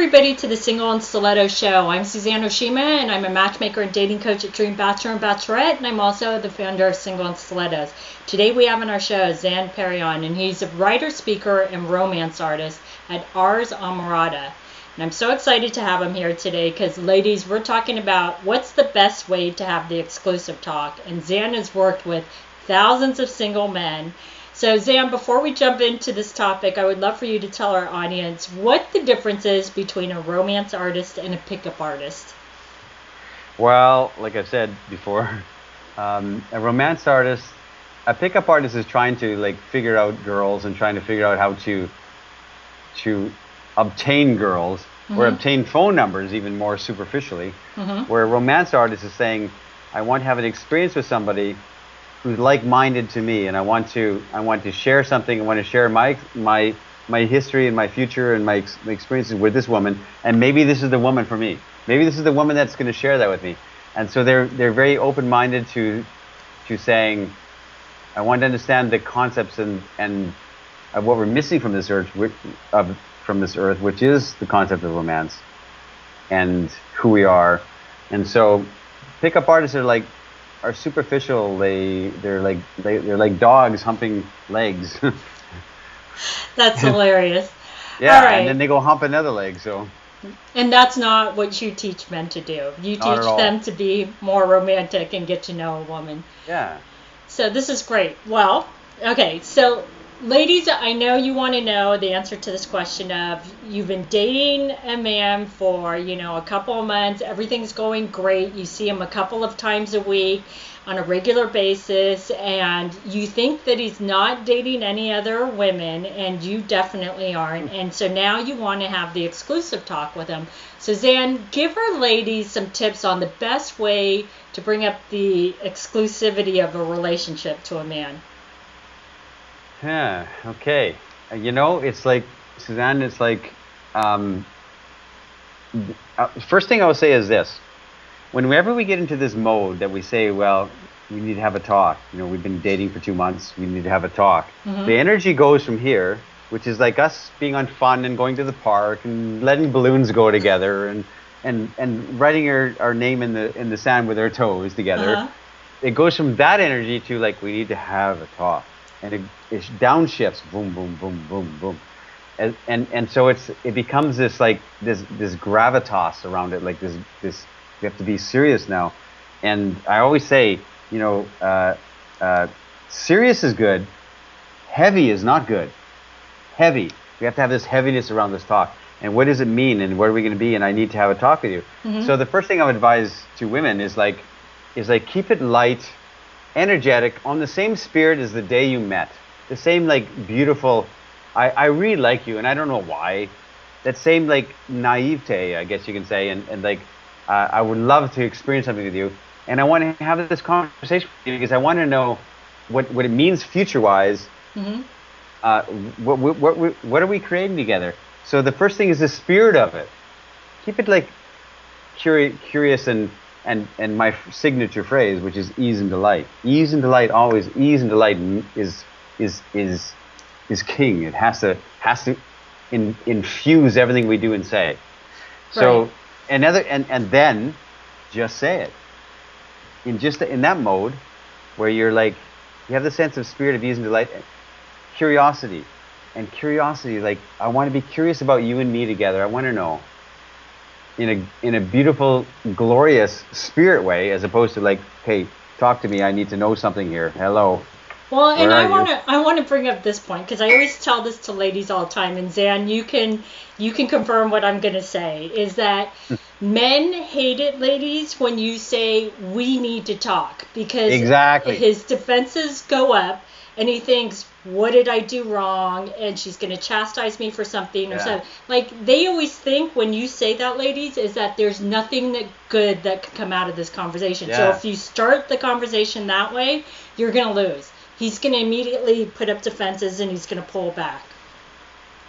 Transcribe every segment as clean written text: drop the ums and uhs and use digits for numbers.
everybody to the Single and Stilettos Show. I'm Suzanne Oshima, and I'm a matchmaker and dating coach at Dream Bachelor and Bachelorette, and I'm also the founder of Single and Stilettos. Today we have on our show Zan Perrion, and he's a writer, speaker, and romance artist at Ars Amorata. And I'm so excited to have him here today because, ladies, we're talking about what's the best way to have the exclusive talk. And Zan has worked with thousands of single men. So, Zan, before we jump into this topic, I would love for you to tell our audience what the difference is between a romance artist and a pickup artist. Well, like I said before, a romance artist, a pickup artist is trying to figure out girls and trying to figure out how to obtain girls or obtain phone numbers even more superficially. Where a romance artist is saying, I want to have an experience with somebody who's like-minded to me, and I want to share something. I want to share my history and my future and my experiences with this woman, and maybe this is the woman for me. Maybe this is the woman that's going to share that with me. And so they're very open-minded to saying, I want to understand the concepts and of what we're missing from this earth, which is the concept of romance and who we are. And so pickup artists are superficial. They're like dogs humping legs. That's hilarious. Yeah, all right. And then they go hump another leg. So. And that's not what you teach men to do. You teach them to be more romantic and get to know a woman. Yeah. So this is great. Well, okay, so ladies, I know you want to know the answer to this question of you've been dating a man for, a couple of months. Everything's going great. You see him a couple of times a week on a regular basis, and you think that he's not dating any other women, and you definitely aren't. And so now you want to have the exclusive talk with him. So Zan, give our ladies some tips on the best way to bring up the exclusivity of a relationship to a man. Yeah, okay. It's like, Suzanne, it's like, first thing I would say is this. Whenever we get into this mode that we say, well, we need to have a talk. We've been dating for 2 months. We need to have a talk. The energy goes from here, which is like us being on fun and going to the park and letting balloons go together and writing our name in the sand with our toes together. It goes from that energy to we need to have a talk. And it downshifts, boom, boom, boom, boom, boom, and so it becomes this this gravitas around it, this we have to be serious now. And I always say, serious is good, heavy is not good. Heavy, we have to have this heaviness around this talk. And what does it mean? And where are we going to be? And I need to have a talk with you. So the first thing I would advise to women is keep it light, energetic, on the same spirit as the day you met. The same beautiful, I really like you, and I don't know why. That same naivete, I guess you can say, and I would love to experience something with you, and I want to have this conversation with you because I want to know what it means future-wise. What are we creating together? So the first thing is the spirit of it. Keep it curious and my signature phrase, which is ease and delight. Ease and delight, always. Ease and delight is king. It has to infuse everything we do and say. So right. and then just say it. In that mode where you're you have the sense of spirit of ease and delight, curiosity. And curiosity, I want to be curious about you and me together. I want to know. In a beautiful, glorious spirit way, as opposed to hey, talk to me. I need to know something here. Hello. Well, and I want to bring up this point because I always tell this to ladies all the time. And Zan, you can confirm what I'm going to say is that men hate it, ladies, when you say we need to talk because his defenses go up. And he thinks, what did I do wrong? And she's going to chastise me for something or something. They always think when you say that, ladies, is that there's nothing good that could come out of this conversation. Yeah. So if you start the conversation that way, you're going to lose. He's going to immediately put up defenses and he's going to pull back.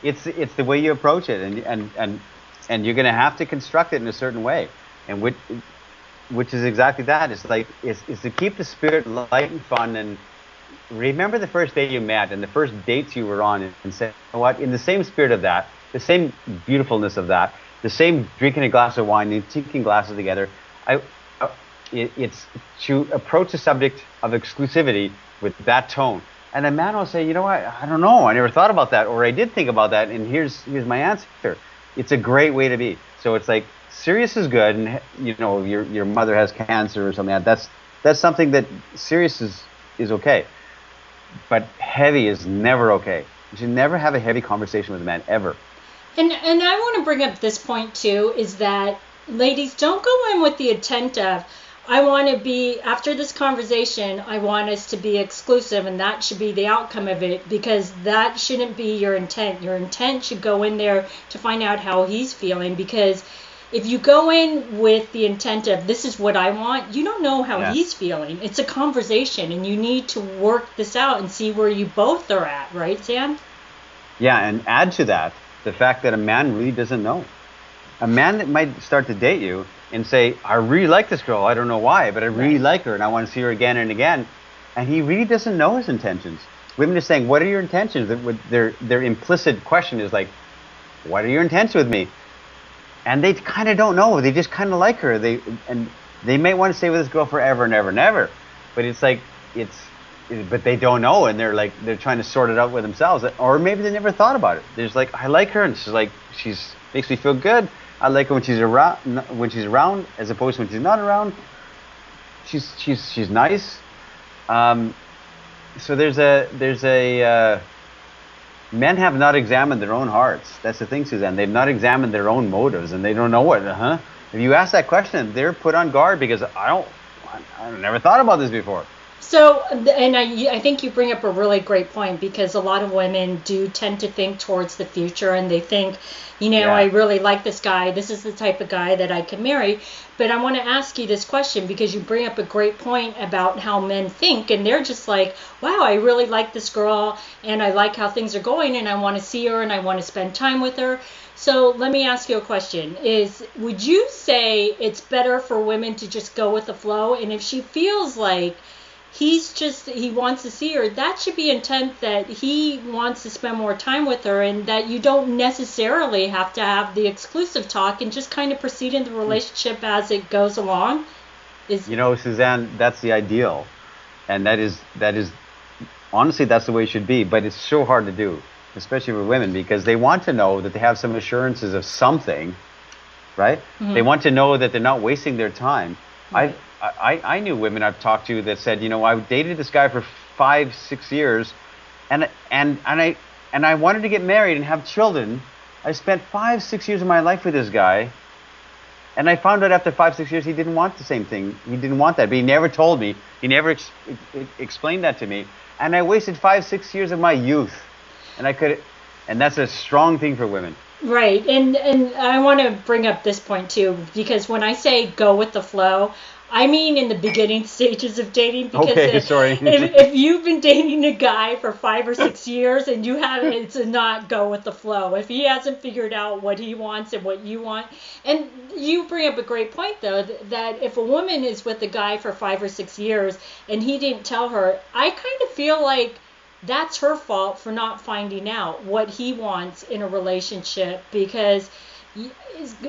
It's the way you approach it, and you're going to have to construct it in a certain way, and which is exactly that. It's to keep the spirit light and fun and. Remember the first day you met and the first dates you were on and say, you know what, in the same spirit of that, the same beautifulness of that, the same drinking a glass of wine and taking glasses together. It's to approach the subject of exclusivity with that tone. And a man will say, you know what, I don't know, I never thought about that, or I did think about that, and here's my answer. It's a great way to be. So it's like, serious is good, and you know, your mother has cancer or something like that. That's something that serious is okay. But heavy is never okay. You should never have a heavy conversation with a man, ever. And I want to bring up this point too, is that ladies, don't go in with the intent of, I want to be, after this conversation, I want us to be exclusive, and that should be the outcome of it, because that shouldn't be your intent. Your intent should go in there to find out how he's feeling, because if you go in with the intent of, this is what I want, you don't know how he's feeling. It's a conversation, and you need to work this out and see where you both are at, right, Zan? Yeah, and add to that the fact that a man really doesn't know. A man that might start to date you and say, I really like this girl, I don't know why, but I really like her and I want to see her again and again. And he really doesn't know his intentions. Women are saying, what are your intentions? Their implicit question is like, what are your intentions with me? And they kind of don't know. They just kind of like her. They may want to stay with this girl forever and ever and ever. But it's like, but they don't know, and they're trying to sort it out with themselves. Or maybe they never thought about it. They're just like, I like her, and she's makes me feel good. I like her when she's around, as opposed to when she's not around. She's nice. So there's a men have not examined their own hearts. That's the thing, Suzanne. They've not examined their own motives, and they don't know what. If you ask that question, they're put on guard because I never thought about this before. So, and I think you bring up a really great point, because a lot of women do tend to think towards the future, and they think, I really like this guy. This is the type of guy that I can marry. But I want to ask you this question, because you bring up a great point about how men think, and they're just like, wow, I really like this girl, and I like how things are going, and I want to see her, and I want to spend time with her. So let me ask you a question. Would you say it's better for women to just go with the flow? And if she feels like he wants to see her, that should be intent that he wants to spend more time with her, and that you don't necessarily have to have the exclusive talk and just kind of proceed in the relationship as it goes along. Suzanne, that's the ideal. And that is honestly, that's the way it should be, but it's so hard to do, especially for women, because they want to know that they have some assurances of something, right? Mm-hmm. They want to know that they're not wasting their time. Right. I knew women I've talked to that said, I dated this guy for 5-6 years, and I wanted to get married and have children. I spent 5-6 years of my life with this guy, and I found out after 5-6 years he didn't want the same thing. He didn't want that, but he never told me. He never explained that to me, and I wasted 5-6 years of my youth, and that's a strong thing for women. Right, and I want to bring up this point too, because when I say go with the flow, I mean in the beginning stages of dating, because if you've been dating a guy for 5 or 6 years and you haven't, to not go with the flow. If he hasn't figured out what he wants and what you want. And you bring up a great point, though, that if a woman is with a guy for 5 or 6 years and he didn't tell her, I kind of feel like that's her fault for not finding out what he wants in a relationship, because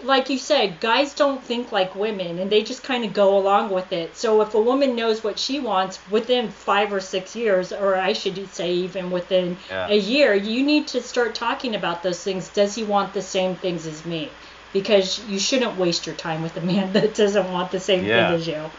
like you said, guys don't think like women, and they just kind of go along with it. So if a woman knows what she wants within 5 or 6 years, or I should say even within a year, you need to start talking about those things. Does he want the same things as me? Because you shouldn't waste your time with a man that doesn't want the same thing as you.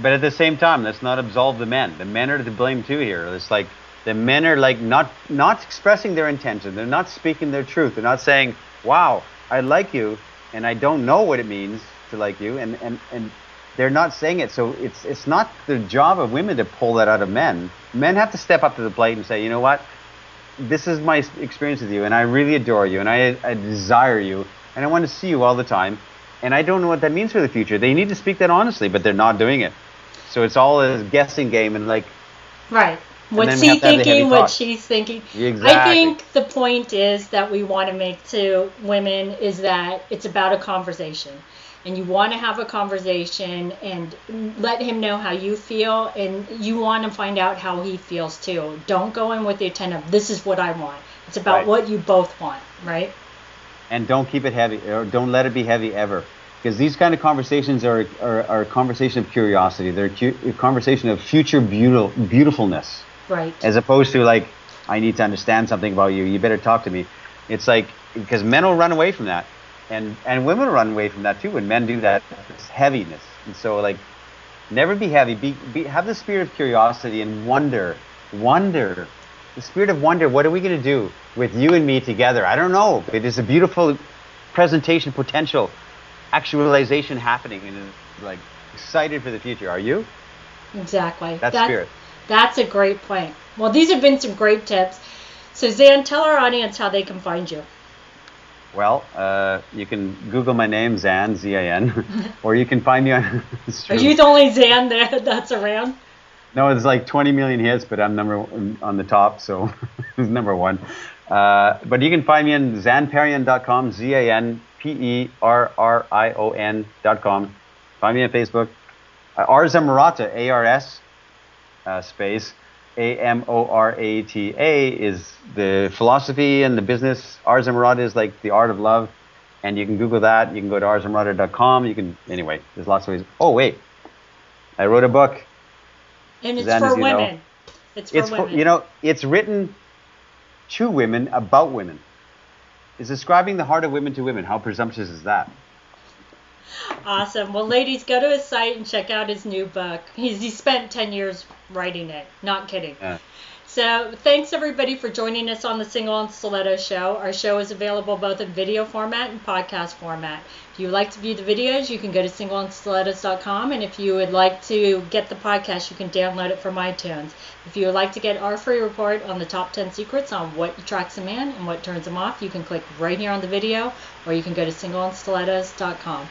But at the same time, let's not absolve the men. The men are to blame too here. It's like the men are like not expressing their intention. They're not speaking their truth. They're not saying, wow, I like you, and I don't know what it means to like you, and they're not saying it. So it's not the job of women to pull that out of men. Men have to step up to the plate and say, you know what, this is my experience with you, and I really adore you, and I desire you, and I want to see you all the time, and I don't know what that means for the future. They need to speak that honestly, but they're not doing it. So it's all a guessing game, and like... Right. What's he thinking, what she's thinking. Exactly. I think the point is that we want to make to women is that it's about a conversation. And you want to have a conversation and let him know how you feel, and you want to find out how he feels too. Don't go in with the intent of, this is what I want. It's about what you both want, right? and don't keep it heavy, or don't let it be heavy ever. Because these kind of conversations are a conversation of curiosity. They're a conversation of future beautifulness. Right. As opposed to like, I need to understand something about you. You better talk to me. It's like, because men will run away from that, and women will run away from that too. When men do that, it's heaviness. And so like, never be heavy. Have the spirit of curiosity and wonder. The spirit of wonder. What are we going to do with you and me together? I don't know. It is a beautiful presentation, potential actualization happening, and it's like excited for the future. Are you? Exactly. That's spirit. That's a great point. Well, these have been some great tips. So Zan, tell our audience how they can find you. Well, you can Google my name, Zan, Z-I-N, or you can find me on... Are you the only Zan there that's around? No, it's like 20 million hits, but I'm number one on the top, so it's number one. But you can find me on zanperrion.com, ZanPerrion.com. Find me on Facebook. Ars Amorata, A-R-S, space, A-M-O-R-A-T-A is the philosophy and the business. Ars Amorata is like the art of love. And you can Google that. You can go to arsamorata.com. Anyway, there's lots of ways. Oh, wait. I wrote a book. And it's for women. It's for women. It's written to women about women. It's describing the heart of women to women. How presumptuous is that? Awesome. Well, ladies, go to his site and check out his new book. He spent 10 years writing it. Not kidding. Yeah. So thanks, everybody, for joining us on the Single and Stiletto Show. Our show is available both in video format and podcast format. If you would like to view the videos, you can go to singleandstilettos.com. And if you would like to get the podcast, you can download it from iTunes. If you would like to get our free report on the top 10 secrets on what attracts a man and what turns him off, you can click right here on the video, or you can go to singleandstilettos.com.